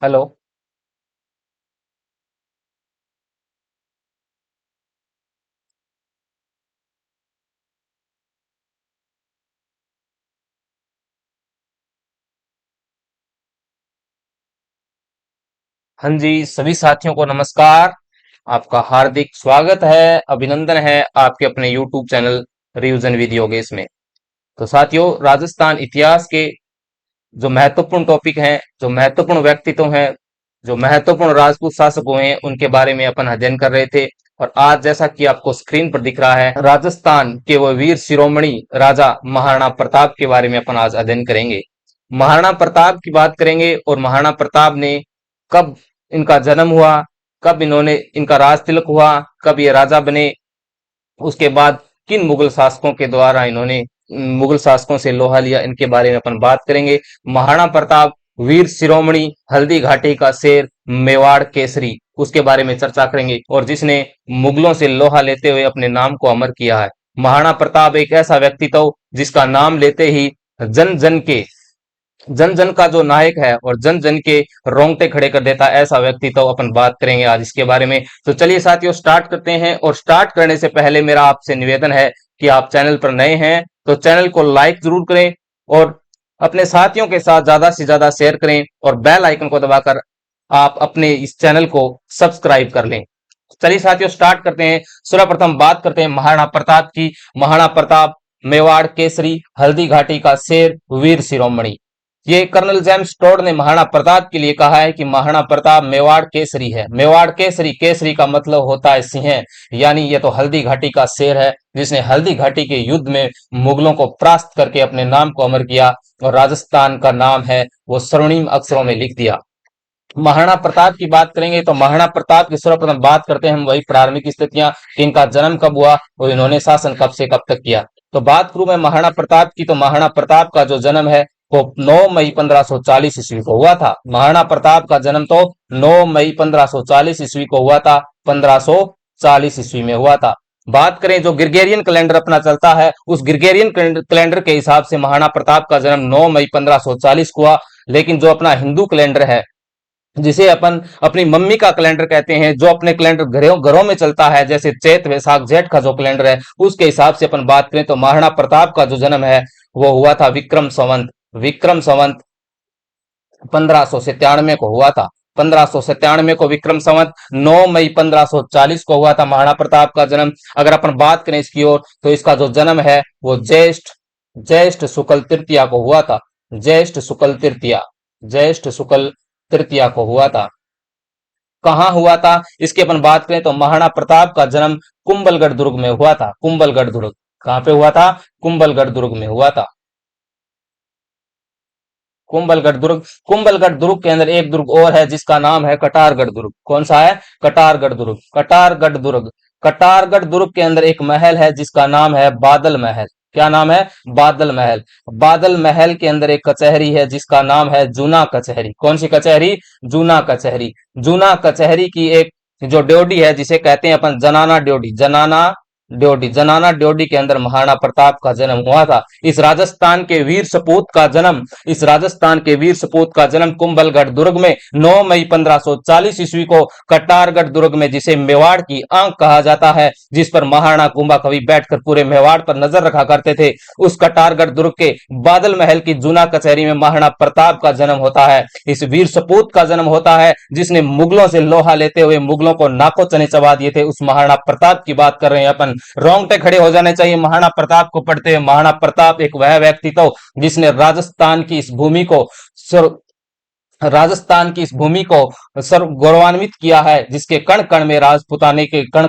Hello. हाँ जी, सभी साथियों को नमस्कार। आपका हार्दिक स्वागत है, अभिनंदन है आपके अपने YouTube channel revision with Yogesh में। तो साथियों, राजस्थान इतिहास के जो महत्वपूर्ण टॉपिक हैं, जो महत्वपूर्ण व्यक्तित्व हैं, जो महत्वपूर्ण राजपूत शासक हुए हैं, उनके बारे में अपन अध्ययन कर रहे थे। और आज जैसा कि आपको स्क्रीन पर दिख रहा है, राजस्थान के वो वीर शिरोमणि राजा महाराणा प्रताप के बारे में अपन आज अध्ययन करेंगे। महाराणा प्रताप की बात करेंगे और महाराणा प्रताप ने कब इनका जन्म हुआ, कब इन्होंने इनका राज तिलक हुआ, कब ये राजा बने, उसके बाद किन मुगल शासकों के द्वारा इन्होंने मुगल शासकों से लोहा लिया, इनके बारे में अपन बात करेंगे। महाराणा प्रताप वीर शिरोमणि, हल्दी घाटी का शेर, मेवाड़ केसरी, उसके बारे में चर्चा करेंगे, और जिसने मुगलों से लोहा लेते हुए अपने नाम को अमर किया है। महाराणा प्रताप एक ऐसा व्यक्तित्व जिसका नाम लेते ही जन जन के जन जन का जो नायक है और जन जन के रोंगटे खड़े कर देता है, ऐसा व्यक्ति तो अपन बात करेंगे आज इसके बारे में। तो चलिए साथियों, स्टार्ट करते हैं। और स्टार्ट करने से पहले मेरा आपसे निवेदन है कि आप चैनल पर नए हैं तो चैनल को लाइक जरूर करें और अपने साथियों के साथ ज्यादा से ज्यादा शेयर करें, और बेल आइकन को दबाकर आप अपने इस चैनल को सब्सक्राइब कर लें। चलिए साथियों, स्टार्ट करते हैं। सर्वप्रथम बात करते हैं महाराणा प्रताप की। महाराणा प्रताप मेवाड़ केसरी, हल्दी घाटी का शेर, वीर शिरोमणि। ये कर्नल जेम्स टोड ने महाराणा प्रताप के लिए कहा है कि महाराणा प्रताप मेवाड़ केसरी है। मेवाड़ केसरी, केसरी का मतलब होता है सिंह, यानी ये तो हल्दी घाटी का शेर है जिसने हल्दी घाटी के युद्ध में मुगलों को परास्त करके अपने नाम को अमर किया और राजस्थान का नाम है वो स्वर्णिम अक्षरों में लिख दिया। महाराणा प्रताप की बात करेंगे तो महाराणा प्रताप की सर्वप्रथम बात करते हैं हम वही प्रारंभिक स्थितियां कि इनका जन्म कब हुआ और इन्होंने शासन कब से कब तक किया। तो बात करूं मैं महाराणा प्रताप की, तो महाराणा प्रताप का जो जन्म है वो 9 मई 1540 ईस्वी को हुआ था। महाराणा प्रताप का जन्म तो 9 मई 1540 ईस्वी को हुआ था, 1540 ईस्वी में हुआ था। बात करें जो ग्रिगोरियन कैलेंडर अपना चलता है, उस ग्रिगोरियन कैलेंडर के हिसाब से महाराणा प्रताप का जन्म 9 मई 1540 को हुआ। लेकिन जो अपना हिंदू कैलेंडर है, जिसे अपन अपनी मम्मी का कैलेंडर कहते हैं, जो अपने कैलेंडर घरों घरों में चलता है, जैसे चैत वैशाख जेठ का जो कैलेंडर है, उसके हिसाब से अपन बात करें तो महाराणा प्रताप का जो जन्म है वो हुआ था विक्रम संवंत 1597 को हुआ था। 1597 को विक्रम संवत 9 मई 1540 को हुआ था महाराणा प्रताप का जन्म। अगर अपन बात करें इसकी ओर, तो इसका जो जन्म है वो ज्येष्ठ ज्येष्ठ शुक्ल तृतीया को हुआ था। ज्येष्ठ शुक्ल तृतीया को हुआ था। कहाँ हुआ था इसकी अपन बात करें तो महाराणा प्रताप का जन्म कुंभलगढ़ दुर्ग में हुआ था। कुंभलगढ़ दुर्ग कहाँ पे हुआ था? कुंभलगढ़ दुर्ग में हुआ था। कुंभलगढ़ दुर्ग के अंदर एक दुर्ग और है जिसका नाम है कटारगढ़ दुर्ग। कौन सा है? कटारगढ़ दुर्ग के अंदर एक महल है जिसका नाम है बादल महल। क्या नाम है? बादल महल। बादल महल के अंदर एक कचहरी है जिसका नाम है जूना कचहरी। कौन सी कचहरी? जूना कचहरी। जूना कचहरी की एक जो ड्योढ़ी है, जिसे कहते हैं अपन जनाना ड्योढ़ी के अंदर महाराणा प्रताप का जन्म हुआ था। इस राजस्थान के वीर सपूत का जन्म कुंभलगढ़ दुर्ग में 9 मई 1540 ईस्वी को कटारगढ़ दुर्ग में, जिसे मेवाड़ की आंख कहा जाता है, जिस पर महाराणा कुंभा कवि बैठकर पूरे मेवाड़ पर नजर रखा करते थे, उस कटारगढ़ दुर्ग के बादल महल की जूना कचहरी में महाराणा प्रताप का जन्म होता है। इस वीर सपूत का जन्म होता है जिसने मुगलों से लोहा लेते हुए मुगलों को नाको चने चबा दिए थे। उस महाराणा प्रताप की बात कर रहे हैं अपन। रोंगटे खड़े हो जाने चाहिए महाराणा प्रताप को पढ़ते हुए। महाराणा प्रताप एक वह व्यक्ति तो जिसने राजस्थान की इस भूमि को सर्व गौरवान्वित किया है, जिसके कण कण में राजपुताने के कण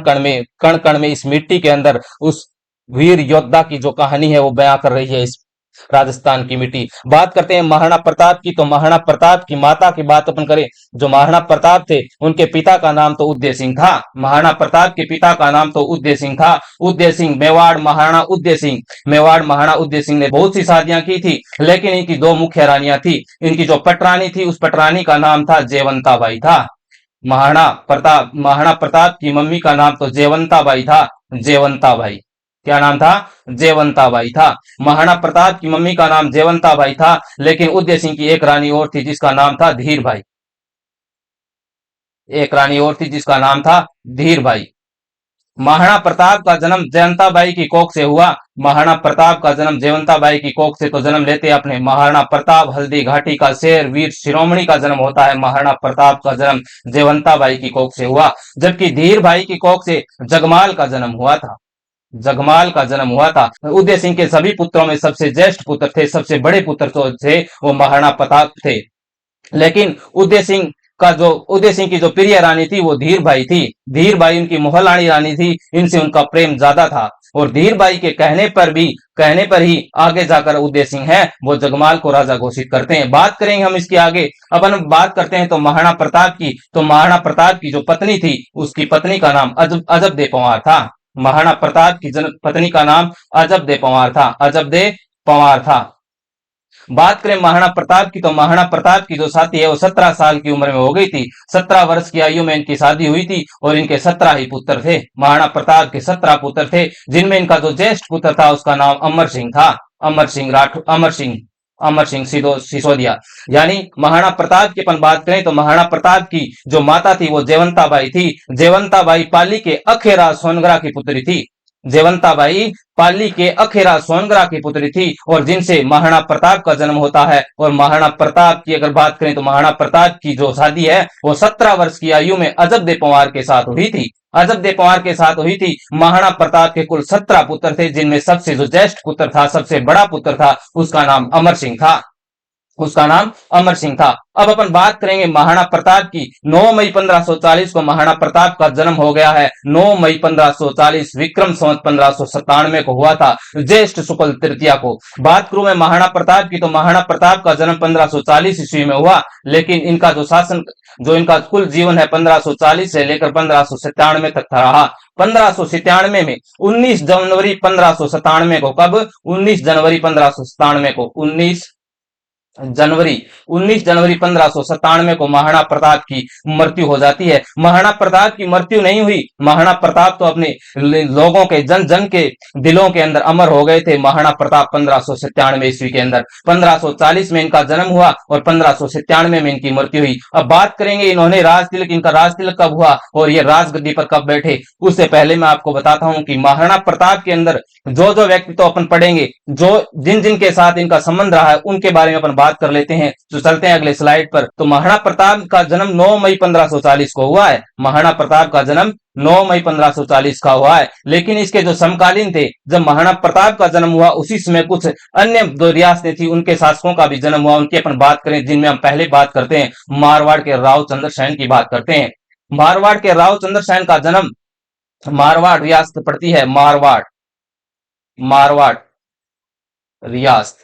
कण में इस मिट्टी के अंदर उस वीर योद्धा की जो कहानी है वो बयां कर रही है इस राजस्थान की मिट्टी। बात करते हैं महाराणा प्रताप की, तो महाराणा प्रताप की माता की बात अपन करें, जो महाराणा प्रताप थे उनके पिता का नाम तो उदय सिंह था। महाराणा प्रताप के पिता का नाम तो उदय सिंह था। उदय सिंह, मेवाड़ महाराणा उदय सिंह ने बहुत सी शादियां की थी, लेकिन इनकी दो मुख्य रानियां थी। इनकी जो पटरानी थी, उस पटरानी का नाम था जयवंताबाई था। महाराणा प्रताप की मम्मी का नाम तो जयवंताबाई था। जयवंताबाई, क्या नाम था? जयवंताबाई था। महाराणा प्रताप की मम्मी का नाम जयवंताबाई था, लेकिन उदय सिंह की एक रानी और थी जिसका नाम था धीरबाई। एक रानी और थी जिसका नाम था धीरबाई। महाराणा प्रताप का जन्म जयंताबाई की कोख से हुआ। महाराणा प्रताप का जन्म जयंताबाई की कोख से तो जन्म लेते अपने महाराणा प्रताप हल्दी घाटी का शेर वीर शिरोमणि का जन्म होता है। महाराणा प्रताप का जन्म जयवंताबाई की कोख से हुआ, जबकि धीर भाई की कोख से जगमाल का जन्म हुआ था। जगमाल का जन्म हुआ था। उदय सिंह के सभी पुत्रों में सबसे ज्येष्ठ पुत्र थे, सबसे बड़े पुत्र तो थे वो महाराणा प्रताप थे। लेकिन उदय सिंह की जो प्रिय रानी थी वो धीर भाई थी। धीर भाई उनकी मोहलानी रानी थी, इनसे उनका प्रेम ज्यादा था। और धीर भाई के कहने पर ही आगे जाकर उदय सिंह है वो जगमाल को राजा घोषित करते हैं। बात करेंगे हम इसके आगे। अब हम बात करते हैं तो महाराणा प्रताप की। तो महाराणा प्रताप की जो पत्नी थी उसकी पत्नी का नाम अजब दे पंवार था। महाराणा प्रताप की पत्नी का नाम अजब दे पंवार था। अजब दे पंवार था। बात करें महाराणा प्रताप की तो महाराणा प्रताप की जो शादी है वो 17 साल की उम्र में हो गई थी। 17 वर्ष की आयु में इनकी शादी हुई थी और इनके 17 ही पुत्र थे। महाराणा प्रताप के 17 पुत्र थे, जिनमें इनका जो ज्येष्ठ पुत्र था उसका नाम अमर सिंह था। अमर सिंह सिसोदिया। यानी महाराणा प्रताप की अपन बात करें तो महाराणा प्रताप की जो माता थी वो जयवंताबाई थी। जयवंताबाई पाली के अखेरा सोनगरा की पुत्री थी। जयवंताबाई पाली के अखेरा सोनगरा की पुत्री थी और जिनसे महाराणा प्रताप का जन्म होता है। और महाराणा प्रताप की अगर बात करें तो महाराणा प्रताप की जो शादी है वो 17 वर्ष की आयु में अजब दे पंवार के साथ हुई थी। अजब दे पंवार के साथ हुई थी। महाराणा प्रताप के कुल 17 पुत्र थे, जिनमें सबसे जो ज्येष्ठ पुत्र था, सबसे बड़ा पुत्र था, उसका नाम अमर सिंह था। उसका नाम अमर सिंह था। अब अपन बात करेंगे महाराणा प्रताप की। 9 मई 1540 को महाराणा प्रताप का जन्म हो गया है। 9 मई 1540 विक्रम संवत 1597 को हुआ था, ज्येष्ठ शुक्ल तृतीया को। बात करूं मैं महाराणा प्रताप की तो महाराणा प्रताप का जन्म 1540 ईस्वी में हुआ, लेकिन इनका इनका कुल जीवन है 1540 से लेकर 1597 तक था रहा। 1597 में 19 जनवरी 1597 को, कब 19 जनवरी 1597 को 19 जनवरी 1597 को महाराणा प्रताप की मृत्यु हो जाती है। महाराणा प्रताप की मृत्यु नहीं हुई, महाराणा प्रताप तो अपने लोगों के जन जन के दिलों के अंदर अमर हो गए थे। महाराणा प्रताप 1597 ईस्वी के अंदर 1540 में इनका जन्म हुआ और 1597 में इनकी मृत्यु हुई। अब बात करेंगे इन्होंने इनका राज तिलक कब हुआ और ये राजगद्दी पर कब बैठे। उससे पहले मैं आपको बताता हूं कि महाराणा प्रताप के अंदर जो व्यक्ति तो अपन पढ़ेंगे, जो जिन के साथ इनका संबंध रहा है उनके बारे में अपन बात कर लेते हैं। तो चलते हैं अगले स्लाइड पर। तो महाराणा प्रताप का जन्म 9 मई 1540 को हुआ है। महाराणा प्रताप का जन्म 9 मई 1540 का हुआ है। लेकिन इसके जो समकालीन थे, जब महाराणा प्रताप का जन्म हुआ उसी समय कुछ अन्य जो रियासतें थी उनके शासकों का भी जन्म हुआ। उनकी अपन बात करें, जिनमें हम पहले बात करते हैं मारवाड़ के राव चंद्र सेन की बात करते हैं। मारवाड़ के राव चंद्र सेन का जन्म, मारवाड़ रियासत पड़ती है, मारवाड़ रियासत,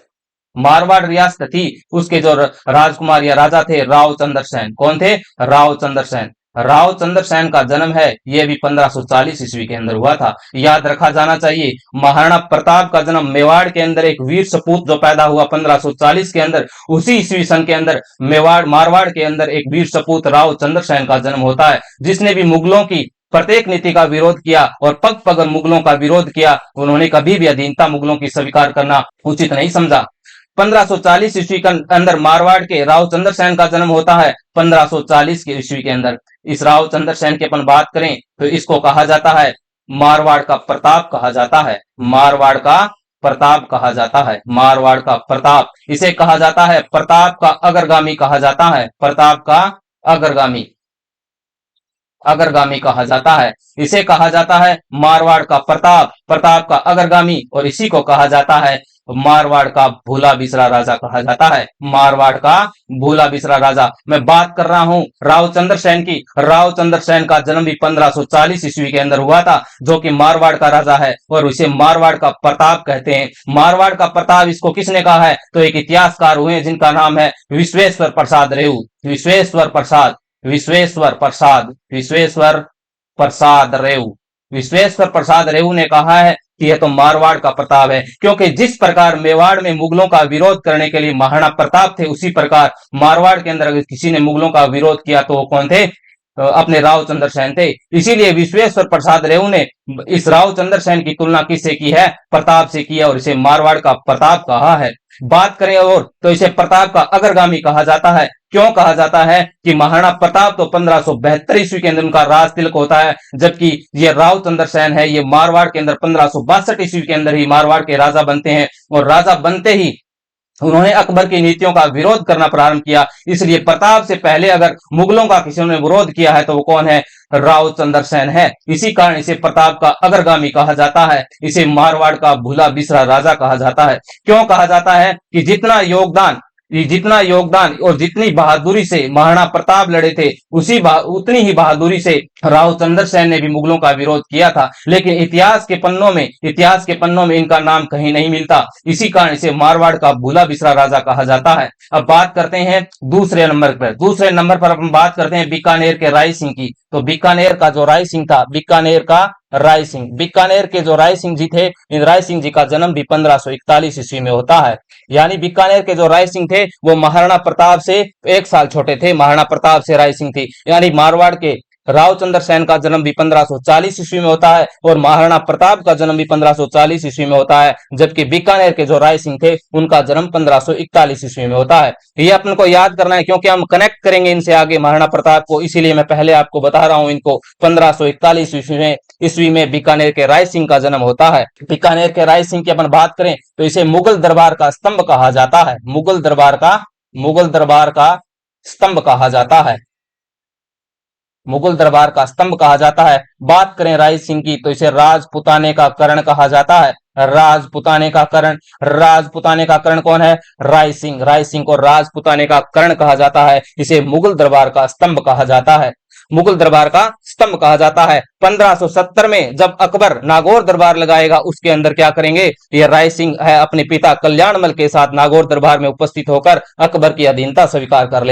मारवाड़ रियासत थी। उसके जो राजकुमार या राजा थे राव चंद्र सेन। कौन थे? राव चंद्र सेन। राव चंद्र सेन का जन्म है यह भी 1540 ईस्वी के अंदर हुआ था। याद रखा जाना चाहिए महाराणा प्रताप का जन्म मेवाड़ के अंदर एक वीर सपूत जो पैदा हुआ 1540 के अंदर, उसी ईस्वी सन के अंदर मारवाड़ के अंदर एक वीर सपूत राव चंद्र सेन का जन्म होता है, जिसने भी मुगलों की प्रत्येक नीति का विरोध किया और पग पग मुगलों का विरोध किया। उन्होंने कभी भी अधीनता मुगलों की स्वीकार करना उचित नहीं समझा। 1540 ईस्वी के अंदर मारवाड़ के राव चंद्र सेन का जन्म होता है 1540 के ईस्वी के अंदर। इस राव चंद्र सेन की अपन बात करें तो इसको कहा जाता है मारवाड़ का प्रताप कहा जाता है। मारवाड़ का प्रताप कहा जाता है। मारवाड़ का प्रताप, इसे कहा जाता है प्रताप का अग्रगामी कहा जाता है। प्रताप का अग्रगामी कहा जाता है। इसे कहा जाता है मारवाड़ का प्रताप का अग्रगामी, और इसी को कहा जाता है मारवाड़ का भूला बिसरा राजा कहा जाता है। मारवाड़ का भूला बिसरा राजा। मैं बात कर रहा हूं राव चंद्र सेन की। राव चंद्र सेन का जन्म भी 1540 ईस्वी के अंदर हुआ था, जो कि मारवाड़ का राजा है और इसे मारवाड़ का प्रताप कहते हैं। मारवाड़ का प्रताप इसको किसने कहा है? तो एक इतिहासकार हुए जिनका नाम है विश्वेश्वर प्रसाद रेऊ। विश्वेश्वर प्रसाद रेऊ ने कहा है कि यह तो मारवाड़ का प्रताप है, क्योंकि जिस प्रकार मेवाड़ में मुगलों का विरोध करने के लिए महाराणा प्रताप थे, उसी प्रकार मारवाड़ के अंदर अगर किसी ने मुगलों का विरोध किया तो वो कौन थे? अपने राव चंद्र सेन थे। इसीलिए विश्वेश्वर प्रसाद रेऊ ने इस राव चंद्र सेन की तुलना किससे की है? प्रताप से की है और इसे मारवाड़ का प्रताप कहा है। बात करें और तो इसे प्रताप का अग्रगामी कहा जाता है। क्यों कहा जाता है कि महाराणा प्रताप तो 1572 ईस्वी के अंदर उनका राज तिलक होता है, जबकि ये राव चंद्रसेन है ये मारवाड़ के अंदर 1562 ईस्वी के अंदर ही मारवाड़ के राजा बनते हैं, और राजा बनते ही उन्होंने अकबर की नीतियों का विरोध करना प्रारंभ किया। इसलिए प्रताप से पहले अगर मुगलों का किसी ने विरोध किया है तो वो कौन है? राव चंद्रसेन है। इसी कारण इसे प्रताप का अग्रगामी कहा जाता है। इसे मारवाड़ का भूला बिसरा राजा कहा जाता है। क्यों कहा जाता है कि जितना योगदान और जितनी बहादुरी से महाराणा प्रताप लड़े थे, उतनी ही बहादुरी से राव चंद्रसेन ने भी मुगलों का विरोध किया था। लेकिन इतिहास के पन्नों में इनका नाम कहीं नहीं मिलता। इसी कारण इसे मारवाड़ का भूला बिसरा राजा कहा जाता है। अब बात करते हैं दूसरे नंबर पर अपन बात करते हैं बीकानेर के राय सिंह की। तो बीकानेर का जो राय सिंह था, बीकानेर के जो राय सिंह जी थे, इन राय सिंह जी का जन्म भी 1541 ईस्वी में होता है। यानी बीकानेर के जो राय सिंह थे वो महाराणा प्रताप से 1 साल छोटे थे। महाराणा प्रताप से राय सिंह थी, यानी मारवाड़ के राव चंद्रसेन का जन्म भी 1540 ईस्वी में होता है और महाराणा प्रताप का जन्म भी 1540 ईस्वी में होता है, जबकि बीकानेर के जो राय सिंह थे उनका जन्म 1541 ईस्वी में होता है। ये अपन को याद करना है क्योंकि हम कनेक्ट करेंगे इनसे आगे महाराणा प्रताप को, इसीलिए मैं पहले आपको बता रहा हूं इनको 1541 ईस्वी में बीकानेर के राय सिंह का जन्म होता है। बीकानेर के राय सिंह की अपन बात करें तो इसे मुगल दरबार का स्तंभ कहा जाता है। मुगल दरबार का स्तंभ कहा जाता है। मुगल दरबार का स्तंभ कहा जाता है। बात करें राय सिंह की तो इसे राजपुताने का कर्ण कहा जाता है। राजपुताने का कर्ण कौन है? राय सिंह को राजपुताने का कर्ण कहा जाता है। इसे मुगल दरबार का स्तंभ कहा जाता है। 1570 में जब अकबर नागौर दरबार लगाएगा उसके अंदर क्या करेंगे? ये राय सिंह है अपने पिता कल्याणमल के साथ नागौर दरबार में उपस्थित होकर अकबर की अधीनता स्वीकार कर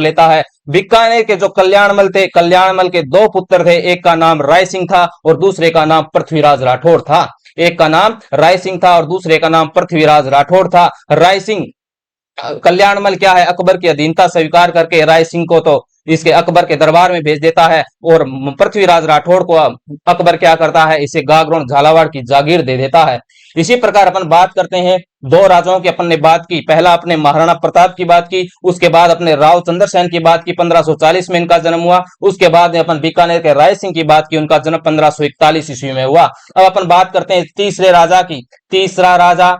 लेता है। बीकानेर के जो कल्याणमल थे, कल्याणमल के 2 पुत्र थे, एक का नाम राय सिंह था और दूसरे का नाम पृथ्वीराज राठौड़ था। राय सिंह कल्याणमल क्या है? अकबर की अधीनता स्वीकार करके राय सिंह को तो इसके अकबर के दरबार में भेज देता है और पृथ्वीराज राठौड़ को अकबर क्या करता है? इसे गागरोन झालावाड़ की जागीर दे देता है। इसी प्रकार अपन बात करते हैं 2 राजाओं की अपन ने बात की। पहला अपने महाराणा प्रताप की बात की, उसके बाद अपने राव चंद्रसेन की बात की, 1540 में इनका जन्म हुआ। उसके बाद अपन बीकानेर के राय सिंह की बात की, उनका जन्म 1541 ईस्वी में हुआ। अब अपन बात करते हैं तीसरे राजा की। तीसरा राजा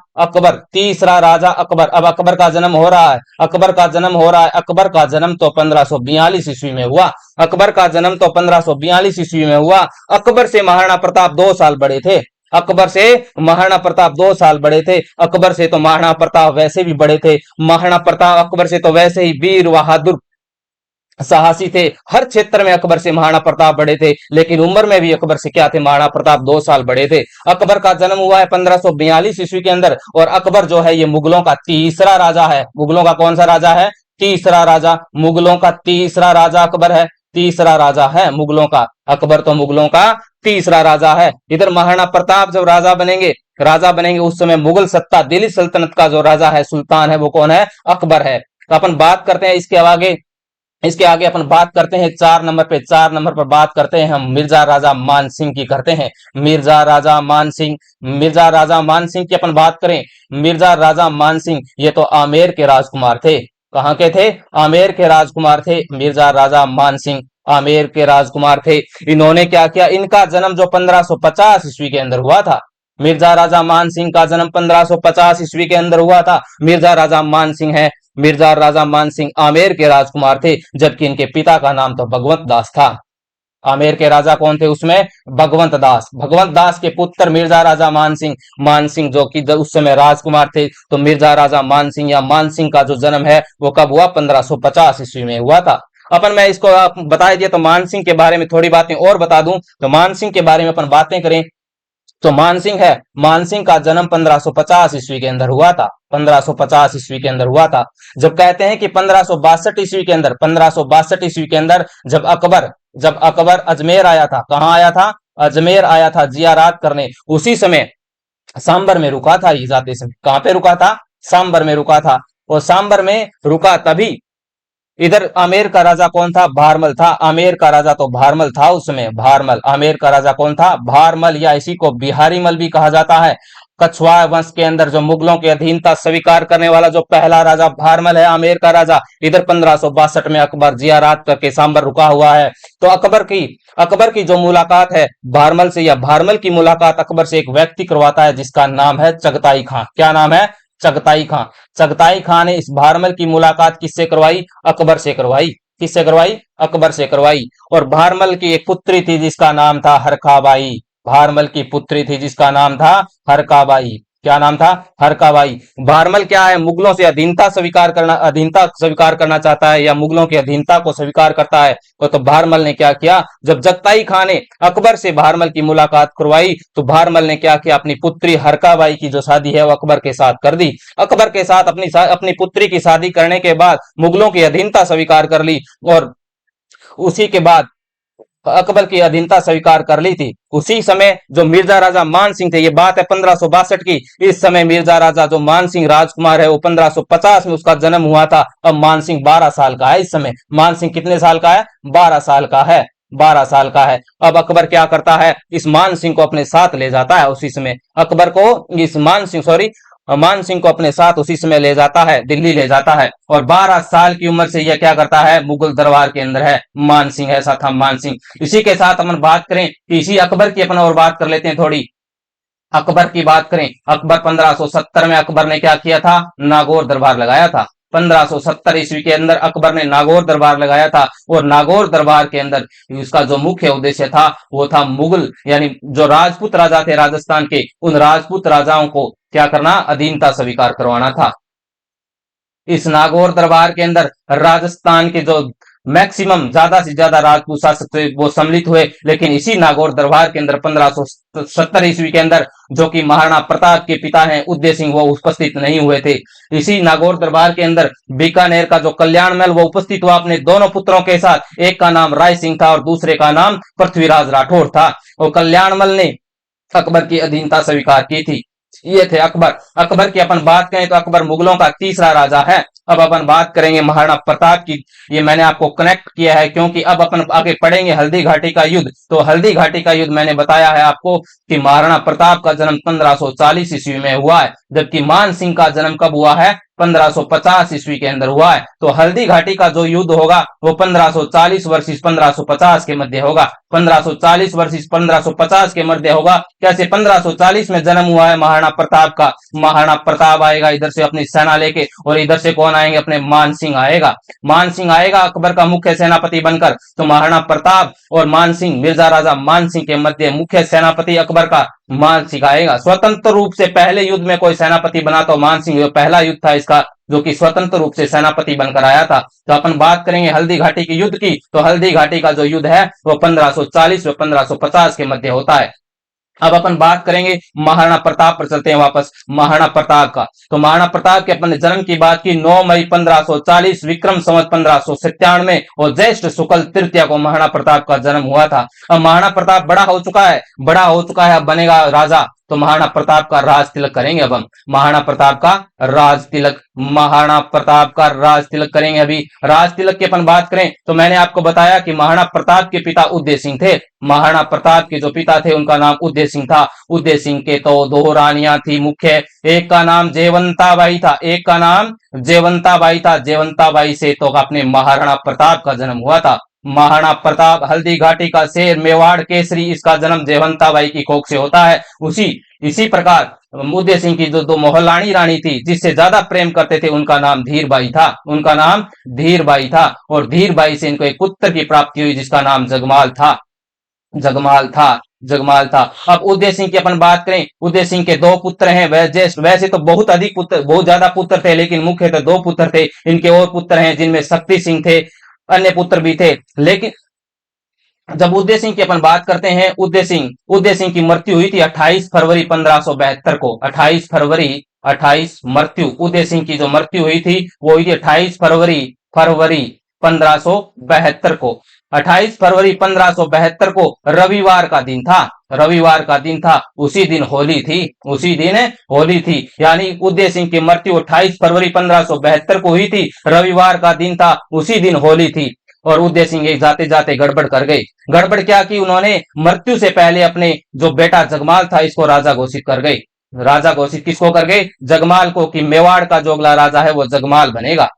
अकबर। अब अकबर का जन्म हो रहा है। अकबर का जन्म तो 1542 ईस्वी में हुआ। अकबर से महाराणा प्रताप 2 साल बड़े थे। अकबर से तो महाराणा प्रताप वैसे भी बड़े थे। महाराणा प्रताप अकबर से तो वैसे ही वीर बहादुर साहसी थे। हर क्षेत्र में अकबर से महाराणा प्रताप बड़े थे, लेकिन उम्र में भी अकबर से क्या थे? महाराणा प्रताप 2 साल बड़े थे। अकबर का जन्म हुआ है 1542 ईस्वी के अंदर और अकबर जो है ये मुगलों का तीसरा राजा है। मुगलों का कौन सा राजा है? तीसरा राजा। मुगलों का तीसरा राजा अकबर है। तीसरा राजा है मुगलों का। अकबर तो मुगलों का तीसरा राजा है। इधर महाराणा प्रताप जब राजा बनेंगे उस समय मुगल सत्ता दिल्ली सल्तनत का जो राजा है, सुल्तान है, वो कौन है? अकबर है। तो अपन बात करते हैं इसके आगे अपन बात करते हैं 4 नंबर पर बात करते हैं हम मिर्जा राजा मान सिंह की करते हैं। मिर्जा राजा मान सिंह की अपन बात करें। मिर्जा राजा मान सिंह ये तो आमेर के राजकुमार थे। कहां के थे? आमेर के राजकुमार थे। मिर्जा राजा मान सिंह आमेर के राजकुमार थे। इन्होंने क्या किया? इनका जन्म जो 1550 ईस्वी के अंदर हुआ था। मिर्जा राजा मान सिंह का जन्म 1550 ईस्वी के अंदर हुआ था। मिर्जा राजा मान सिंह आमेर के राजकुमार थे, जबकि इनके पिता का नाम तो भगवंत दास था। आमेर के राजा कौन थे उसमें? भगवंत दास के पुत्र मिर्जा राजा मान सिंह जो कि उस समय राजकुमार थे। तो मिर्जा राजा मान सिंह या मान सिंह का जो जन्म है वो कब हुआ? 1550 ईस्वी में हुआ था। अपन मैं इसको बता दिया तो मान सिंह के बारे में थोड़ी बातें और बता दूं। तो मान सिंह के बारे में अपन बातें करें तो मान सिंह का जन्म 1550 ईस्वी के अंदर हुआ था। 1550 ईस्वी के अंदर हुआ था। जब कहते हैं कि 1562 ईस्वी के अंदर जब अकबर अजमेर आया था। कहां आया था? अजमेर आया था जियारत करने। उसी समय सांबर में रुका था। ये जाते समय कहां पे रुका था? सांबर में रुका था। और सांबर में रुका तभी इधर आमेर का राजा कौन था? भारमल था। आमेर का राजा तो भारमल था उस समय। आमेर का राजा कौन था? भारमल, या इसी को बिहारी मल भी कहा जाता है। कछवाहा वंश के अंदर जो मुगलों की अधीनता स्वीकार करने वाला जो पहला राजा भारमल है, आमेर का राजा। इधर 1562 में अकबर जियारात करके सांबर रुका हुआ है। तो अकबर की जो मुलाकात है भारमल से, या भारमल की मुलाकात अकबर से एक व्यक्ति करवाता है जिसका नाम है चगताई खां। क्या नाम है? चगताई खां। चगताई खां ने इस भारमल की मुलाकात किससे करवाई? अकबर से करवाई। किससे करवाई? अकबर से करवाई। और भारमल की एक पुत्री थी जिसका नाम था हरकाबाई। भारमल की पुत्री थी जिसका नाम था हरकाबाई। क्या नाम था? हरकाबाई। भारमल क्या है? मुगलों से अधीनता स्वीकार करना चाहता है, या मुगलों की अधीनता को स्वीकार करता है। तो भारमल ने क्या किया? जब जगताई खां ने अकबर से भारमल की मुलाकात करवाई तो भारमल ने क्या किया? अपनी पुत्री हरकाबाई की जो शादी है वो अकबर के साथ कर दी। अकबर के साथ अपनी पुत्री की शादी करने के बाद मुगलों की अधीनता स्वीकार कर ली। और उसी के बाद अकबर की अधीनता स्वीकार कर ली थी। उसी समय जो मिर्जा राजा मान सिंह थे, ये बात है 1562 की। इस समय मिर्जा राजा जो मान सिंह राजकुमार है वो 1550 में उसका जन्म हुआ था। अब मान सिंह 12 साल का है। इस समय मान सिंह कितने साल का है? 12 साल का है। 12 साल का है। अब अकबर क्या करता है? इस मान सिंह को अपने साथ ले जाता है। उसी समय अकबर को इस मान सिंह को अपने साथ उसी समय ले जाता है, दिल्ली ले जाता है। और 12 साल की उम्र से यह क्या करता है? मुगल दरबार के अंदर है। मान सिंह, ऐसा था मान सिंह। इसी के साथ अपन बात करें कि इसी अकबर की अपन और बात कर लेते हैं थोड़ी। अकबर की बात करें, अकबर 1570 में अकबर ने क्या किया था? नागौर दरबार लगाया था। 1570 ईस्वी के अंदर अकबर ने नागौर दरबार लगाया था। और नागौर दरबार के अंदर इसका जो मुख्य उद्देश्य था वो था मुगल यानी जो राजपूत राजा थे राजस्थान के, उन राजपूत राजाओं को क्या करना? अधीनता स्वीकार करवाना था। इस नागौर दरबार के अंदर राजस्थान के जो मैक्सिमम ज्यादा से ज्यादा राजपूत शासक थे वो सम्मिलित हुए। लेकिन इसी नागौर दरबार के अंदर 1570 ईस्वी के अंदर जो कि महाराणा प्रताप के पिता हैं उदय सिंह, वो उपस्थित नहीं हुए थे। इसी नागौर दरबार के अंदर बीकानेर का जो कल्याण महल वो उपस्थित हुआ अपने दोनों पुत्रों के साथ। एक का नाम राय सिंह था और दूसरे का नाम पृथ्वीराज राठौर था। और कल्याण महल ने अकबर की अधीनता स्वीकार की थी। ये थे अकबर। अकबर की अपन बात करें तो अकबर मुगलों का तीसरा राजा है। अब अपन बात करेंगे महाराणा प्रताप की। ये मैंने आपको कनेक्ट किया है क्योंकि अब अपन आगे पढ़ेंगे हल्दी घाटी का युद्ध। तो हल्दी घाटी का युद्ध मैंने बताया है आपको कि महाराणा प्रताप का जन्म 1540 ईस्वी में हुआ है, जबकि मान सिंह का जन्म कब हुआ है? 1550 ईस्वी के अंदर हुआ है। तो हल्दी घाटी का जो युद्ध होगा वो 1540 वर्सेस 1550 के मध्य होगा। 1540 वर्सेस 1550 के मध्य होगा। कैसे? 1540 में जन्म हुआ है महाराणा प्रताप का। महाराणा प्रताप आएगा इधर से अपनी सेना लेके, और इधर से कौन आएंगे? अपने मान सिंह आएगा। मान सिंह आएगा अकबर का मुख्य सेनापति बनकर। तो महाराणा प्रताप और मान सिंह, मिर्जा राजा मान सिंह के मध्य मुख्य सेनापति अकबर का मान सिंह आएगा। स्वतंत्र रूप से पहले युद्ध में कोई सेनापति बना तो मान सिंह, पहला युद्ध था इसका जो कि स्वतंत्र रूप से सेनापति बनकर आया था। तो अपन बात करेंगे हल्दी घाटी के युद्ध की। तो हल्दी घाटी का जो युद्ध है वो 1540 व 1550 के मध्य होता है। अब अपन बात करेंगे महाराणा प्रताप पर, चलते हैं वापस महाराणा प्रताप का। तो महाराणा प्रताप के अपने जन्म की बात की 9 मई 1540 विक्रम संवत 1597 और ज्येष्ठ शुक्ल तृतीया को महाराणा प्रताप का जन्म हुआ था। अब महाराणा प्रताप बड़ा हो चुका है, अब बनेगा राजा। तो महाराणा प्रताप का राज तिलक करेंगे। अब हम महाराणा प्रताप का राज तिलक करेंगे। अभी राज तिलक की अपन बात करें तो मैंने आपको बताया कि महाराणा प्रताप के पिता उदय सिंह थे। महाराणा प्रताप के जो पिता थे उनका नाम उदय सिंह था। उदय सिंह के तो दो रानियां थी मुख्य, एक का नाम जयवंताबाई था। जयवंताबाई से तो अपने महाराणा प्रताप का जन्म हुआ था। महाराणा प्रताप हल्दी घाटी का शेर, मेवाड़ केसरी, इसका जन्म जयवंताबाई की कोख से होता है। इसी प्रकार उदय सिंह की जो दो मोहल्लानी रानी थी जिससे ज्यादा प्रेम करते थे उनका नाम धीरबाई था। और धीरबाई से इनको एक पुत्र की प्राप्ति हुई जिसका नाम जगमाल था। अब उदय सिंह की अपन बात करें, उदय सिंह के दो पुत्र हैं। वैसे तो बहुत ज्यादा पुत्र थे, लेकिन मुख्य तो दो पुत्र थे। इनके और पुत्र हैं जिनमें शक्ति सिंह थे, अन्य पुत्र भी थे। लेकिन जब उदय सिंह की अपन बात करते हैं, उदय सिंह की मृत्यु हुई थी 28 फरवरी 1572 को। 28 मृत्यु उदय सिंह की जो मृत्यु हुई थी वो हुई थी 28 फरवरी 1572 को। 28 फरवरी 1572 को रविवार का दिन था। उसी दिन होली थी। यानी उदय सिंह की मृत्यु 28 फरवरी 1572 को हुई थी, रविवार का दिन था, उसी दिन होली थी। और उदय सिंह एक जाते जाते गड़बड़ कर गए। गड़बड़ क्या की? उन्होंने मृत्यु से पहले अपने जो बेटा जगमाल था इसको राजा घोषित कर गए। राजा घोषित किसको कर गए? जगमाल को, कि मेवाड़ का जो अगला राजा है वो जगमाल बनेगा।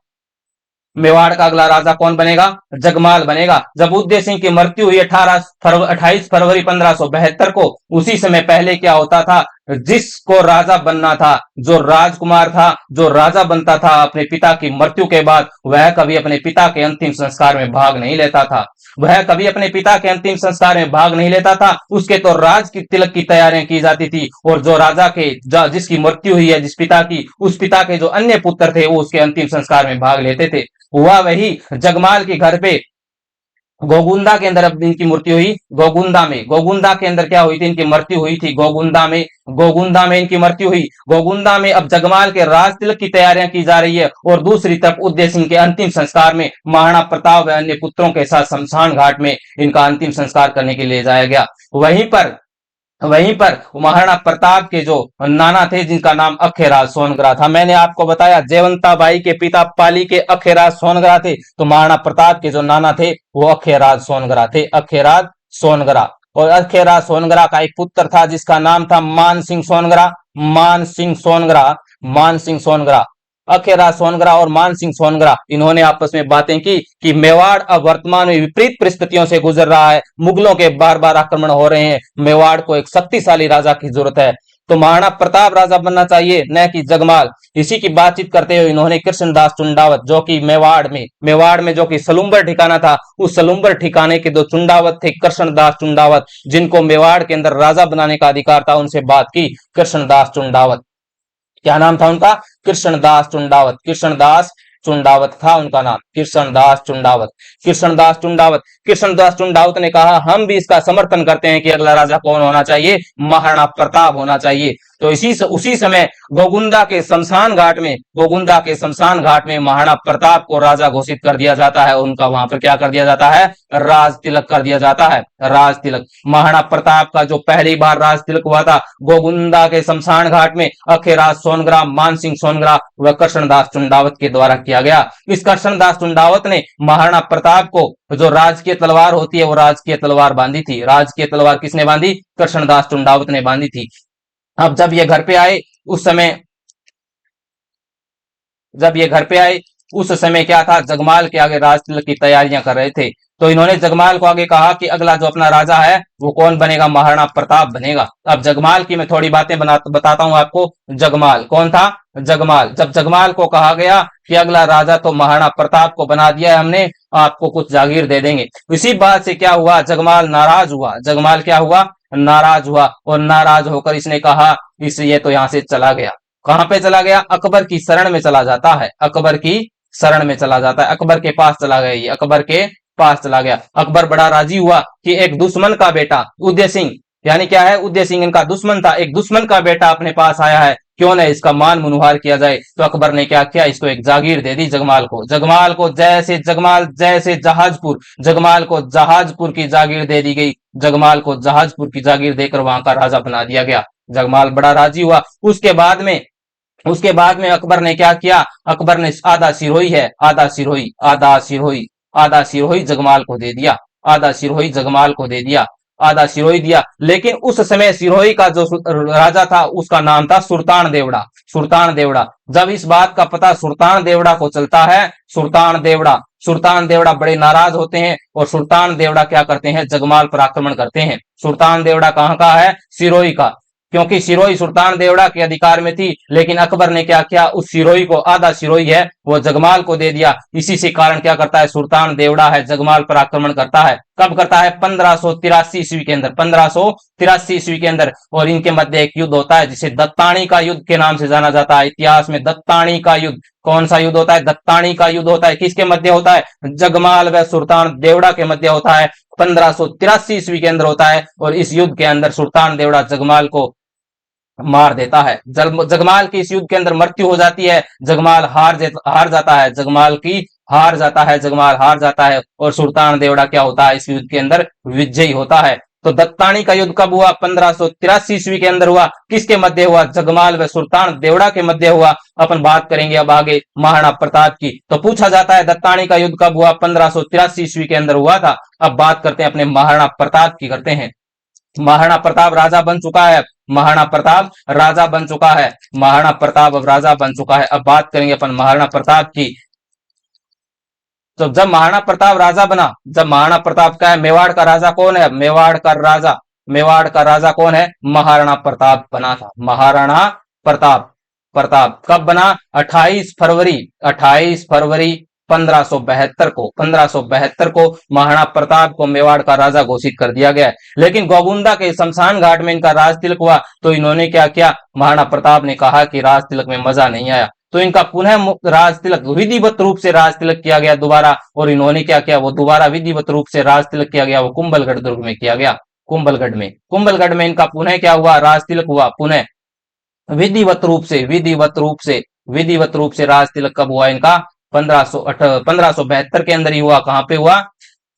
मेवाड़ का अगला राजा कौन बनेगा? जगमाल बनेगा। जब उदय सिंह की मृत्यु हुई 28 फरवरी 1572 को, उसी समय पहले क्या होता था, जिसको राजा बनना था, जो राजकुमार था, जो राजा बनता था अपने पिता की मृत्यु के बाद, वह कभी अपने पिता के अंतिम संस्कार में भाग नहीं लेता था। वह कभी अपने पिता के अंतिम संस्कार में भाग नहीं लेता था। उसके तो राज की तिलक की तैयारियां की जाती थी, और जो राजा के जिसकी मृत्यु हुई है, जिस पिता की, उस पिता के जो अन्य पुत्र थे वो उसके अंतिम संस्कार में भाग लेते थे। हुआ वही जगमाल के घर पे गोगुंदा के अंदर अब इनकी मृत्यु हुई। गोगुंदा में, गोगुंदा के अंदर क्या हुई थी? इनकी मृत्यु हुई थी गोगुंदा में। गोगुंदा में इनकी मृत्यु हुई। गोगुंदा में अब जगमाल के राज तिलक की तैयारियां की जा रही है, और दूसरी तरफ उदय सिंह के अंतिम संस्कार में महाराणा प्रताप व अन्य पुत्रों के साथ शमशान घाट में इनका अंतिम संस्कार करने के लिए जाया गया। वहीं पर महाराणा प्रताप के जो नाना थे, जिनका नाम अखेराज सोनग्रा था, मैंने आपको बताया जयवंता बाई के पिता पाली के अखेराज सोनग्रा थे, तो महाराणा प्रताप के जो नाना थे वो अखेराज सोनग्रा थे, अखेराज सोनग्रा। और अखेराज सोनग्रा का एक पुत्र था जिसका नाम था मान सिंह सोनग्रा। मान सिंह सोनग्रा, मान सिंह सोनग्रा, अखेराज सोनग्रा और मान सिंह सोनग्रा, इन्होंने आपस में बातें की कि मेवाड़ अब वर्तमान में विपरीत परिस्थितियों से गुजर रहा है, मुगलों के बार बार आक्रमण हो रहे हैं, मेवाड़ को एक शक्तिशाली राजा की जरूरत है, तो महाराणा प्रताप राजा बनना चाहिए, न कि जगमाल। इसी की बातचीत करते हुए इन्होंने कृष्णदास चुंडावत, जो कि मेवाड़ में जो कि सलुम्बर ठिकाना था, उस सलुम्बर ठिकाने के जो चुंडावत थे, कृष्णदास चुंडावत, जिनको मेवाड़ के अंदर राजा बनाने का अधिकार था, उनसे बात की। कृष्णदास चुंडावत, क्या नाम था उनका? कृष्णदास चुंडावत। कृष्णदास चुंडावत था उनका नाम, कृष्णदास चुंडावत। कृष्णदास चुंडावत, कृष्णदास चुंडावत ने कहा हम भी इसका समर्थन करते हैं कि अगला राजा कौन होना चाहिए? महाराणा प्रताप होना चाहिए। तो उसी समय गोगुंदा के शमशान घाट में महाराणा प्रताप को राजा घोषित कर दिया जाता है। उनका वहां पर क्या कर दिया जाता है? राज तिलक कर दिया जाता है, राज तिलक। महाराणा प्रताप का जो पहली बार राज तिलक हुआ था गोगुंदा के शमशान घाट में, अखेराज सोनग्रा, मानसिंह सोनग्रा व कृष्णदास चुंडावत के द्वारा किया गया। इस कृष्णदास चुंडावत ने महाराणा प्रताप को जो राजकीय तलवार होती है वो राजकीय तलवार बांधी थी। राजकीय तलवार किसने बांधी? कृष्णदास चुंडावत ने बांधी थी। अब जब ये घर पे आए उस समय जब ये घर पे आए उस समय क्या था, जगमाल के आगे राज तिलक की तैयारियां कर रहे थे। तो इन्होंने जगमाल को आगे कहा कि अगला जो अपना राजा है वो कौन बनेगा? महाराणा प्रताप बनेगा। अब जगमाल की मैं थोड़ी बातें बताता हूं आपको। जगमाल कौन था? जगमाल। जब जगमाल को कहा गया कि अगला राजा तो महाराणा प्रताप को बना दिया है हमने, आपको कुछ जागीर दे देंगे, इसी बात से क्या हुआ, जगमाल नाराज हुआ। जगमाल क्या हुआ? नाराज हुआ, और नाराज होकर इसने कहा ये तो यहां से चला गया। कहां पे चला गया? अकबर की शरण में चला जाता है, अकबर की शरण में चला जाता है, अकबर के पास चला गया, ये अकबर के पास चला गया। अकबर बड़ा राजी हुआ कि एक दुश्मन का बेटा उदय सिंह, यानी क्या है, उदय सिंह इनका दुश्मन था, एक दुश्मन का बेटा अपने पास आया है, क्यों ना इसका मान मुनुहार किया जाए। तो अकबर ने क्या किया, इसको एक जागीर दे दी जगमाल को। जगमाल जैसे जहाजपुर, जगमाल को जहाजपुर की जागीर दे दी गई। जगमाल को जहाजपुर की जागीर देकर वहां का राजा बना दिया गया। जगमाल बड़ा राजी हुआ। उसके बाद में अकबर ने क्या किया, अकबर ने आधा सिरोही जगमाल को दे दिया, आधा सिरोही जगमाल को दे दिया, आधा सिरोही दिया। लेकिन उस समय सिरोही का जो राजा था उसका नाम था सुल्तान देवड़ा। सुल्तान देवड़ा, जब इस बात का पता सुल्तान देवड़ा को चलता है, सुल्तान देवड़ा बड़े नाराज होते हैं, और सुल्तान देवड़ा क्या करते हैं, जगमाल पर आक्रमण करते हैं। सुल्तान देवड़ा कहां का है? सिरोही का, क्योंकि सिरोही सुल्तान देवड़ा के अधिकार में थी, लेकिन अकबर ने क्या किया, उस सिरोही को, आधा सिरोही है वो जगमाल को दे दिया। इसी से कारण क्या करता है, सुल्तान देवड़ा है जगमाल पर आक्रमण करता है। कब करता है? 1583 ईस्वी के अंदर, 1583 ईस्वी के अंदर। और इनके मध्य एक युद्ध होता है जिसे दत्तानी का युद्ध के नाम से जाना जाता है। इतिहास में दत्तानी का युद्ध, कौन सा युद्ध होता है? दत्तानी का युद्ध होता है। किसके मध्य होता है? जगमाल व सुल्तान देवड़ा के मध्य होता है, 1583 ईस्वी के अंदर होता है। और इस युद्ध के अंदर सुल्तान देवड़ा जगमाल को मार देता है। जगमाल की इस युद्ध के अंदर मृत्यु हो जाती है। जगमाल हार जाता है, जगमाल हार जाता है, और सुल्तान देवड़ा क्या होता है, इस युद्ध के अंदर विजयी होता है। तो दत्तानी का युद्ध कब हुआ? 1583 ईस्वी के अंदर हुआ। किसके मध्य हुआ? जगमाल व सुल्तान देवड़ा के मध्य हुआ। अपन बात करेंगे अब आगे महाराणा प्रताप की। तो पूछा जाता है दत्तानी का युद्ध कब हुआ? 1583 ईस्वी के अंदर हुआ था। अब बात करते हैं अपने महाराणा प्रताप की करते हैं। महाराणा प्रताप राजा बन चुका है, महाराणा प्रताप राजा बन चुका है। महाराणा प्रताप अब राजा बन चुका है। अब बात करेंगे अपन महाराणा प्रताप की। तो जब महाराणा प्रताप राजा बना, जब महाराणा प्रताप का है, मेवाड़ का राजा कौन है? मेवाड़ का राजा कौन है? महाराणा प्रताप बना था। महाराणा प्रताप प्रताप कब बना? 28 फरवरी 1572 को महाराणा प्रताप को मेवाड़ का राजा घोषित कर दिया गया। लेकिन गोगुंदा के शमशान घाट में इनका राज तिलक हुआ, तो इन्होंने क्या किया? महाराणा प्रताप ने कहा कि राज तिलक में मजा नहीं आया, तो इनका पुनः राज तिलक विधिवत रूप से राज तिलक किया गया दोबारा। और इन्होंने क्या किया? वो दोबारा विधिवत रूप से राज तिलक किया गया, वो कुंभलगढ़ दुर्ग में किया गया। कुंभलगढ़ में इनका पुनः क्या हुआ? राज तिलक हुआ पुनः विधिवत रूप से राज तिलक कब हुआ इनका? 1572 के अंदर ही हुआ। कहां पे हुआ?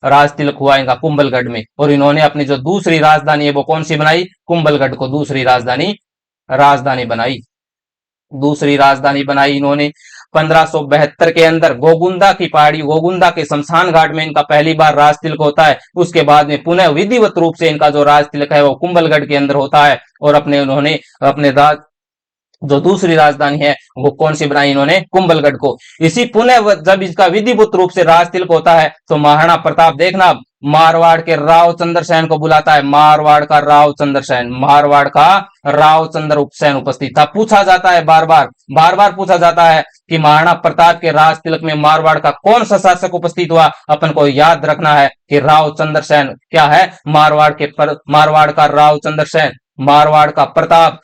राज तिलक हुआ इनका कुंभलगढ़ में। और इन्होंने अपनी जो दूसरी राजधानी है वो कौन सी बनाई? कुंभलगढ़ को दूसरी राजधानी बनाई इन्होंने 1572 के अंदर। गोगुंदा की पहाड़ी, गोगुंदा के शमशान घाट में इनका पहली बार राज तिलक होता है। उसके बाद में पुनः विधिवत रूप से इनका जो राज तिलक है वो कुंभलगढ़ के अंदर होता है। और उन्होंने अपने जो दूसरी राजधानी है वो कौन सी बनाई? इन्होंने कुंभलगढ़ को। इसी पुनः जब इसका विधिवत रूप से राज तिलक होता है, तो महाराणा प्रताप देखना मारवाड़ के राव चंद्रसेन को बुलाता है। मारवाड़ का राव चंद्रसेन उपस्थित था। पूछा जाता है बार बार पूछा जाता है कि महाराणा प्रताप के राज तिलक में मारवाड़ का कौन सा शासक उपस्थित हुआ? अपन को याद रखना है कि राव चंद्रसेन क्या है? मारवाड़ का राव चंद्रसेन, मारवाड़ का प्रताप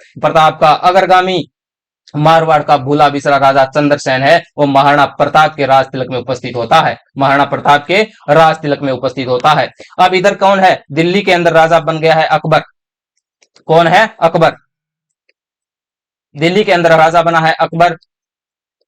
का अग्रगामी, मारवाड़ का भूला बिसरा राजा चंद्रसेन है, वो महाराणा प्रताप के राज तिलक में उपस्थित होता है। अब इधर कौन है? दिल्ली के अंदर राजा बन गया है अकबर। कौन है? अकबर। दिल्ली के अंदर राजा बना है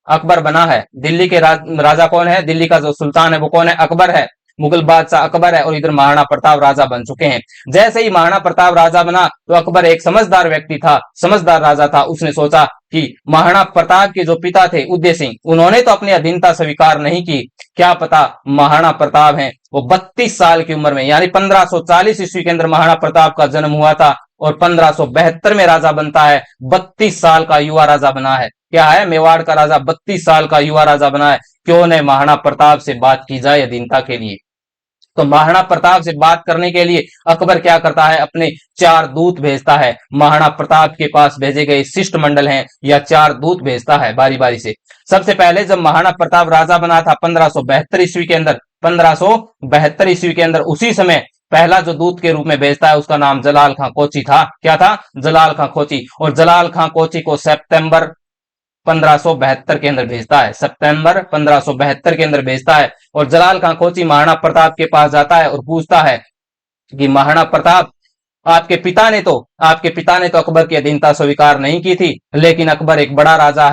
अकबर बना है। दिल्ली के राजा कौन है? दिल्ली का जो सुल्तान है वो कौन है? अकबर है। मुगल बादशाह अकबर है। और इधर महाराणा प्रताप राजा बन चुके हैं। जैसे ही महाराणा प्रताप राजा बना, तो अकबर एक समझदार व्यक्ति था, समझदार राजा था। उसने सोचा कि महाराणा प्रताप के जो पिता थे उदय सिंह, उन्होंने तो अपनी अधीनता स्वीकार नहीं की, क्या पता महाराणा प्रताप हैं वो 32 साल की उम्र में, यानी 1540 ईस्वी के अंदर महाराणा प्रताप का जन्म हुआ था और 1572 में राजा बनता है। 32 साल का युवा राजा बना है। क्या है? मेवाड़ का राजा 32 साल का युवा राजा बना है। क्यों न महाराणा प्रताप से बात की जाए अधीनता के लिए। तो महाराणा प्रताप से बात करने के लिए अकबर क्या करता है? अपने 4 दूत भेजता है। महाराणा प्रताप के पास भेजे गए शिष्टमंडल हैं या 4 दूत भेजता है बारी बारी से। सबसे पहले जब महाराणा प्रताप राजा बना था 1572 ईस्वी के अंदर, उसी समय पहला जो दूत के रूप में भेजता है उसका नाम जलाल खां कोची था। क्या था? जलाल खां कोची। और जलाल खां कोची को सितंबर 1572 के अंदर भेजता है। सितंबर 1572 के अंदर भेजता है। और जलाल खां कोची महाराणा प्रताप के पास जाता है और पूछता है कि महाराणा प्रताप, आपके पिता ने तो अकबर की अधीनता स्वीकार नहीं की थी, लेकिन अकबर एक बड़ा राजा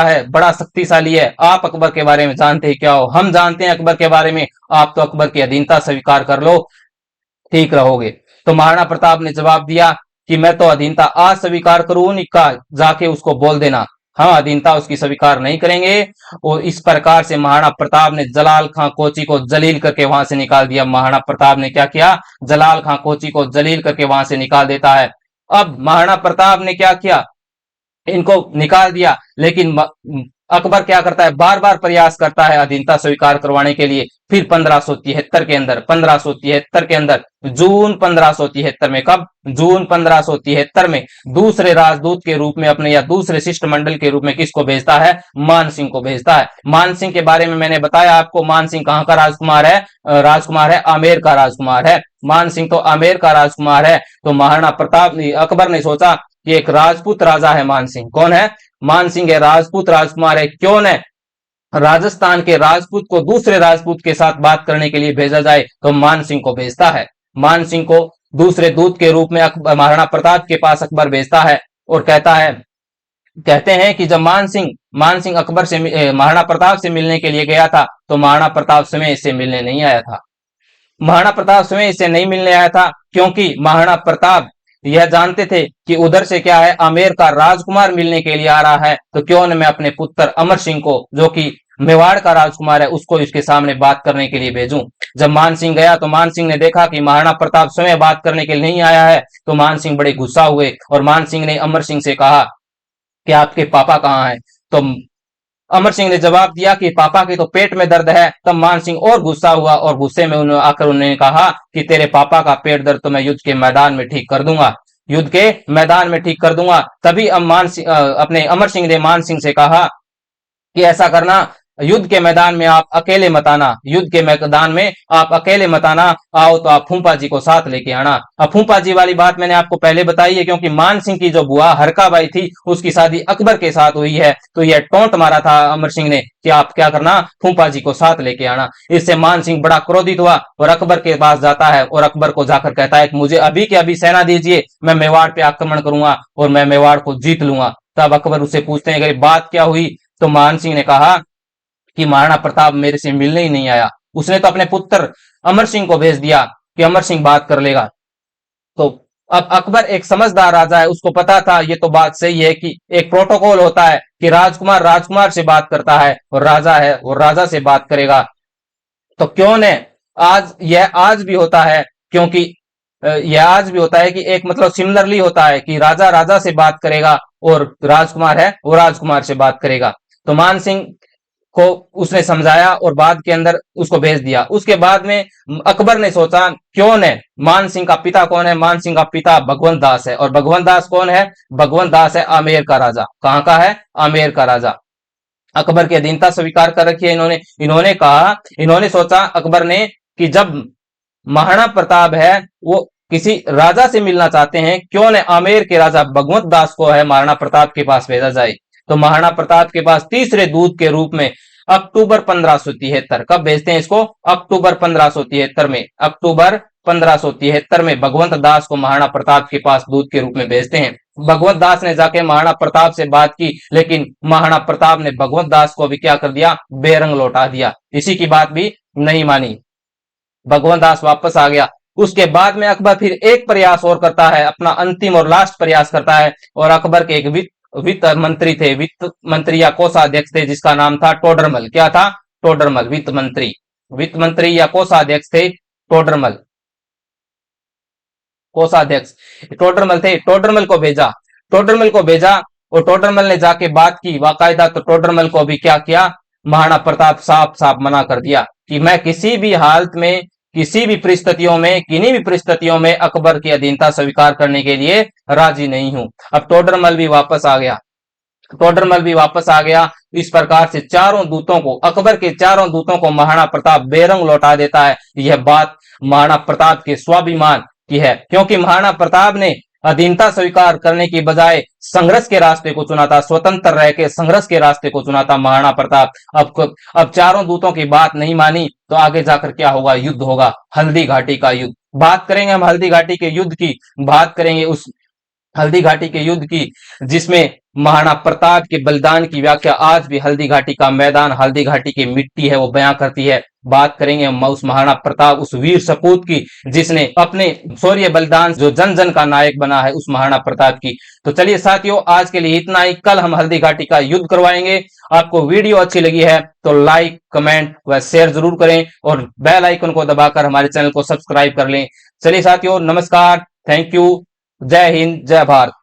है, बड़ा शक्तिशाली है। आप अकबर के बारे में जानते हैं क्या हो? हम जानते हैं अकबर के बारे में। आप तो अकबर की अधीनता स्वीकार कर लो, ठीक रहोगे। तो महाराणा प्रताप ने जवाब दिया कि मैं तो अधीनता आज स्वीकार करूं, निका जाके उसको बोल देना, हाँ अधीनता उसकी स्वीकार नहीं करेंगे। और इस प्रकार से महाराणा प्रताप ने जलाल खां कोची को जलील करके वहां से निकाल दिया। महाराणा प्रताप ने क्या किया? जलाल खां कोची को जलील करके वहां से निकाल देता है। अब महाराणा प्रताप ने क्या किया? इनको निकाल दिया। लेकिन अकबर क्या करता है? बार बार प्रयास करता है अधीनता स्वीकार करवाने के लिए। फिर 1573 के अंदर जून 1573 में, कब? जून 1573 में दूसरे राजदूत के रूप में अपने या दूसरे शिष्टमंडल के रूप में किसको भेजता है? मान सिंह को भेजता है। मान सिंह के बारे में मैंने बताया आपको। मान सिंह कहां का राजकुमार है? आमेर का राजकुमार है। मान सिंह तो आमेर का राजकुमार है। तो महाराणा प्रताप अकबर ने सोचा कि एक राजपूत राजा है मान सिंह। कौन है? मान सिंह है, राजपूत राजकुमार है। क्यों न राजस्थान के राजपूत को दूसरे राजपूत के साथ बात करने के लिए भेजा जाए। तो मान सिंह को भेजता है। मान सिंह को दूसरे दूत के रूप में महाराणा प्रताप के पास अकबर भेजता है। और कहते हैं कि जब मान सिंह अकबर से महाराणा प्रताप से मिलने के लिए गया था, तो महाराणा प्रताप समय इससे मिलने नहीं आया था। क्योंकि महाराणा प्रताप यह जानते थे कि उधर से क्या है, आमेर का राजकुमार मिलने के लिए आ रहा है। तो क्यों न मैं अपने पुत्र अमर सिंह को, जो कि मेवाड़ का राजकुमार है, उसको इसके सामने बात करने के लिए भेजूं। जब मान सिंह गया तो मान सिंह ने देखा कि महाराणा प्रताप स्वयं बात करने के लिए नहीं आया है, तो मान सिंह बड़े गुस्सा हुए और मान सिंह ने अमर सिंह से कहा कि आपके पापा कहाँ हैं। तो अमर सिंह ने जवाब दिया कि पापा के तो पेट में दर्द है। तब मान सिंह और गुस्सा हुआ और गुस्से में उन्होंने आकर उन्होंने कहा कि तेरे पापा का पेट दर्द तो मैं युद्ध के मैदान में ठीक कर दूंगा, युद्ध के मैदान में ठीक कर दूंगा। तभी अब अपने अमर सिंह ने मान सिंह से कहा कि ऐसा करना, युद्ध के मैदान में आप अकेले मत आना, युद्ध के मैदान में आप अकेले मत आना, आओ तो आप फूफा जी को साथ लेके आना। अब फूफा जी वाली बात मैंने आपको पहले बताई है, क्योंकि मान सिंह की जो बुआ हरकाबाई थी उसकी शादी अकबर के साथ हुई है, तो यह टोंट मारा था अमर सिंह ने कि आप क्या करना, फूफा जी को साथ लेके आना। इससे मान सिंह बड़ा क्रोधित हुआ और अकबर के पास जाता है और अकबर को जाकर कहता है कि मुझे अभी के अभी सेना दीजिए, मैं मेवाड़ पे आक्रमण करूंगा और मैं मेवाड़ को जीत लूंगा। तब अकबर उससे पूछते हैं कि बात क्या हुई। तो मान सिंह ने कहा कि महाराणा प्रताप मेरे से मिलने ही नहीं आया, उसने तो अपने पुत्र अमर सिंह को भेज दिया कि अमर सिंह बात कर लेगा। तो अब अकबर एक समझदार राजा है, उसको पता था ये तो बात सही है कि एक प्रोटोकॉल होता है कि राजकुमार राजकुमार से बात करता है और राजा है वो राजा से बात करेगा। तो क्यों ने आज भी होता है, क्योंकि यह आज भी होता है कि एक मतलब सिमिलरली होता है कि राजा राजा से बात करेगा और राजकुमार है वो राजकुमार से बात करेगा। तो मान सिंह को उसने समझाया और बाद के अंदर उसको भेज दिया। उसके बाद में अकबर ने सोचा क्यों ने, मान सिंह का पिता कौन है, मान सिंह का पिता भगवंत दास है। और भगवंत दास कौन है, भगवंत दास है आमेर का राजा। कहां का है, आमेर का राजा। अकबर की अधीनता स्वीकार कर रखी है इन्होंने। इन्होंने सोचा अकबर ने कि जब महाराणा प्रताप है वो किसी राजा से मिलना चाहते हैं, क्यों ने आमेर के राजा भगवंत दास को है महाराणा प्रताप के पास भेजा जाए। तो महाराणा प्रताप के पास तीसरे दूत के रूप में अक्टूबर 1573, कब भेजते हैं इसको, अक्टूबर 1573 में, अक्टूबर 1573 में भगवंत दास को महाराणा प्रताप के पास दूत के रूप में भेजते हैं। भगवंत दास ने जाके महाराणा प्रताप से बात की, लेकिन महाराणा प्रताप ने भगवंत दास को भी क्या कर दिया, बेरंग लौटा दिया, इसी की बात भी नहीं मानी, भगवंत दास वापस आ गया। उसके बाद में अकबर फिर एक प्रयास और करता है, अपना अंतिम और लास्ट प्रयास करता है। और अकबर के एक वित्त मंत्री थे, वित्त मंत्री या कोषाध्यक्ष थे, जिसका नाम था टोडरमल। क्या था, टोडरमल, वित्त मंत्री या कोषाध्यक्ष थे टोडरमल, कोषाध्यक्ष टोडरमल थे। टोडरमल को भेजा और टोडरमल ने जाके बात की बाकायदा। तो टोडरमल को भी क्या किया, महाराणा प्रताप साफ साफ मना कर दिया कि मैं किसी भी हालत में, किसी भी परिस्थितियों में, किन्हीं भी परिस्थितियों में अकबर की अधीनता स्वीकार करने के लिए राजी नहीं हूं। अब टोडरमल भी वापस आ गया, इस प्रकार से चारों दूतों को, अकबर के चारों दूतों को महाराणा प्रताप बेरंग लौटा देता है। यह बात महाराणा प्रताप के स्वाभिमान की है, क्योंकि महाराणा प्रताप ने अधीनता स्वीकार करने की बजाय संघर्ष के रास्ते को चुना था, स्वतंत्र रह के संघर्ष के रास्ते को चुना था महाराणा प्रताप। अब चारों दूतों की बात नहीं मानी तो आगे जाकर क्या होगा, युद्ध होगा, हल्दी घाटी का युद्ध। बात करेंगे हम हल्दी घाटी के युद्ध की, बात करेंगे उस हल्दी घाटी के युद्ध की जिसमें महाराणा प्रताप के बलिदान की व्याख्या आज भी हल्दी घाटी का मैदान, हल्दी घाटी की मिट्टी है वो बयां करती है। बात करेंगे हम उस महाराणा प्रताप, उस वीर सपूत की जिसने अपने शौर्य बलिदान जो जन जन का नायक बना है, उस महाराणा प्रताप की। तो चलिए साथियों, आज के लिए इतना ही। कल हम हल्दी घाटी का युद्ध करवाएंगे। आपको वीडियो अच्छी लगी है तो लाइक, कमेंट व शेयर जरूर करें और बेल आइकन को दबाकर हमारे चैनल को सब्सक्राइब कर लें। चलिए साथियों, नमस्कार, थैंक यू, जय हिंद, जय भारत।